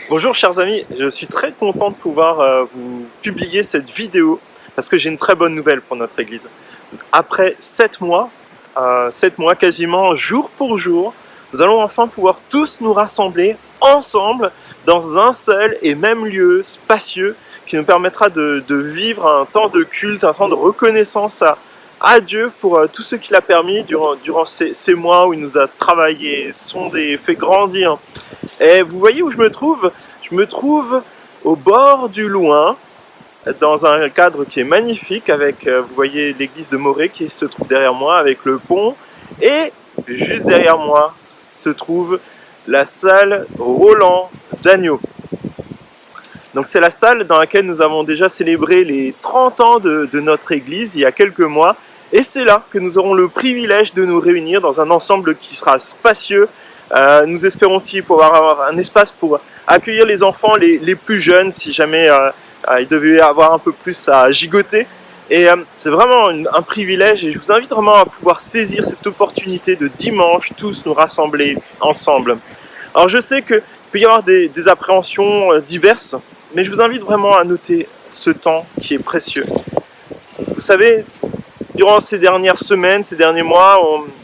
Bonjour chers amis, je suis très content de pouvoir vous publier cette vidéo parce que j'ai une très bonne nouvelle pour notre église. Après 7 mois quasiment jour pour jour, nous allons enfin pouvoir tous nous rassembler ensemble dans un seul et même lieu spacieux qui nous permettra de vivre un temps de culte, un temps de reconnaissance à Dieu pour tout ce qu'il a permis durant ces mois où il nous a travaillé, sondé, fait grandir. Et vous voyez où je me trouve? Je me trouve au bord du Loing, dans un cadre qui est magnifique, avec, vous voyez l'église de Morée qui se trouve derrière moi, avec le pont, et juste derrière moi se trouve la salle Roland d'Agneau. Donc c'est la salle dans laquelle nous avons déjà célébré les 30 ans de notre église il y a quelques mois, et c'est là que nous aurons le privilège de nous réunir dans un ensemble qui sera spacieux. Nous espérons aussi pouvoir avoir un espace pour accueillir les enfants les plus jeunes si jamais il devait y avoir un peu plus à gigoter. Et c'est vraiment un privilège et je vous invite vraiment à pouvoir saisir cette opportunité de dimanche tous nous rassembler ensemble. Alors je sais qu'il peut y avoir des appréhensions diverses, mais je vous invite vraiment à noter ce temps qui est précieux. Vous savez, durant ces dernières semaines, ces derniers mois,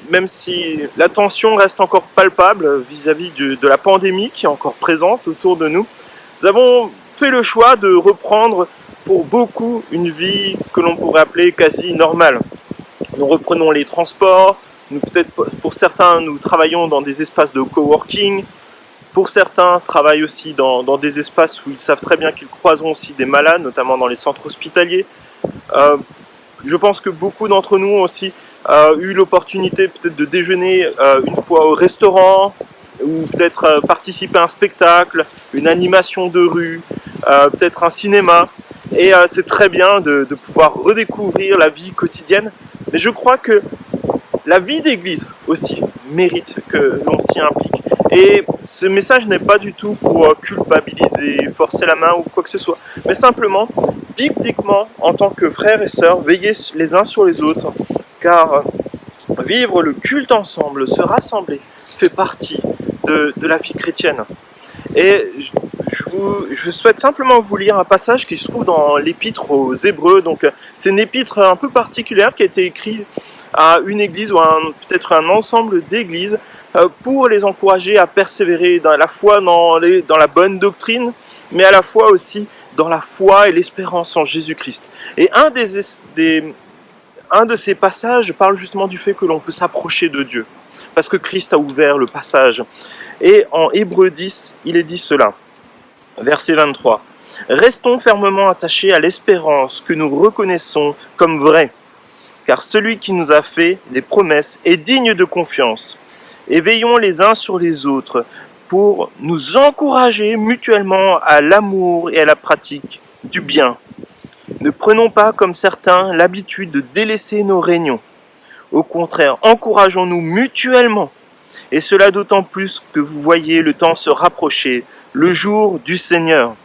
même si la tension reste encore palpable vis-à-vis de la pandémie qui est encore présente autour de nous, nous avons fait le choix de reprendre pour beaucoup une vie que l'on pourrait appeler quasi normale. Nous reprenons les transports, peut-être pour certains nous travaillons dans des espaces de coworking, pour certains travaillent aussi dans des espaces où ils savent très bien qu'ils croiseront aussi des malades, notamment dans les centres hospitaliers. Je pense que beaucoup d'entre nous ont aussi eu l'opportunité peut-être de déjeuner une fois au restaurant, ou peut-être participer à un spectacle, une animation de rue, peut-être un cinéma. Et c'est très bien de pouvoir redécouvrir la vie quotidienne. Mais je crois que la vie d'église aussi mérite que l'on s'y implique. Et ce message n'est pas du tout pour culpabiliser, forcer la main ou quoi que ce soit, mais simplement, bibliquement, en tant que frères et sœurs, veiller les uns sur les autres, car vivre le culte ensemble, se rassembler, fait partie de la vie chrétienne. Et je souhaite simplement vous lire un passage qui se trouve dans l'épître aux Hébreux. Donc, c'est une épître un peu particulière qui a été écrite à une église ou peut-être un ensemble d'églises pour les encourager à persévérer dans la foi, dans la bonne doctrine, mais à la fois aussi dans la foi et l'espérance en Jésus-Christ. Et un de ces passages parle justement du fait que l'on peut s'approcher de Dieu, parce que Christ a ouvert le passage. Et en Hébreux 10, il est dit cela, verset 23. « Restons fermement attachés à l'espérance que nous reconnaissons comme vraie, car celui qui nous a fait des promesses est digne de confiance. Et veillons les uns sur les autres pour nous encourager mutuellement à l'amour et à la pratique du bien. Ne prenons pas, comme certains, l'habitude de délaisser nos réunions. Au contraire, encourageons-nous mutuellement, et cela d'autant plus que vous voyez le temps se rapprocher, le jour du Seigneur. »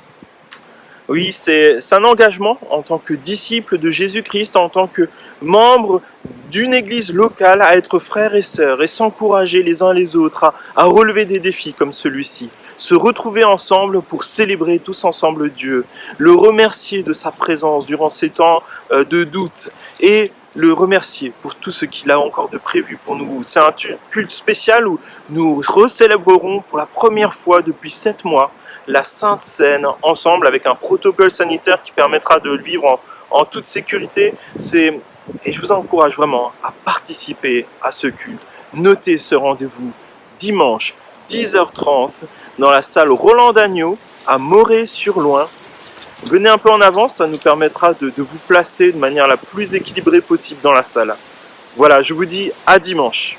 Oui, c'est un engagement en tant que disciple de Jésus-Christ, en tant que membre d'une église locale, à être frères et sœurs et s'encourager les uns les autres à relever des défis comme celui-ci, se retrouver ensemble pour célébrer tous ensemble Dieu, le remercier de sa présence durant ces temps de doute et le remercier pour tout ce qu'il a encore de prévu pour nous. C'est un culte spécial où nous recélébrerons pour la première fois depuis 7 mois la Sainte Seine ensemble avec un protocole sanitaire qui permettra de le vivre en toute sécurité. Et je vous encourage vraiment à participer à ce culte. Notez ce rendez-vous dimanche 10h30 dans la salle Roland d'Agneau à Morée-sur-Loing. Venez un peu en avance, ça nous permettra de vous placer de manière la plus équilibrée possible dans la salle. Voilà, je vous dis à dimanche.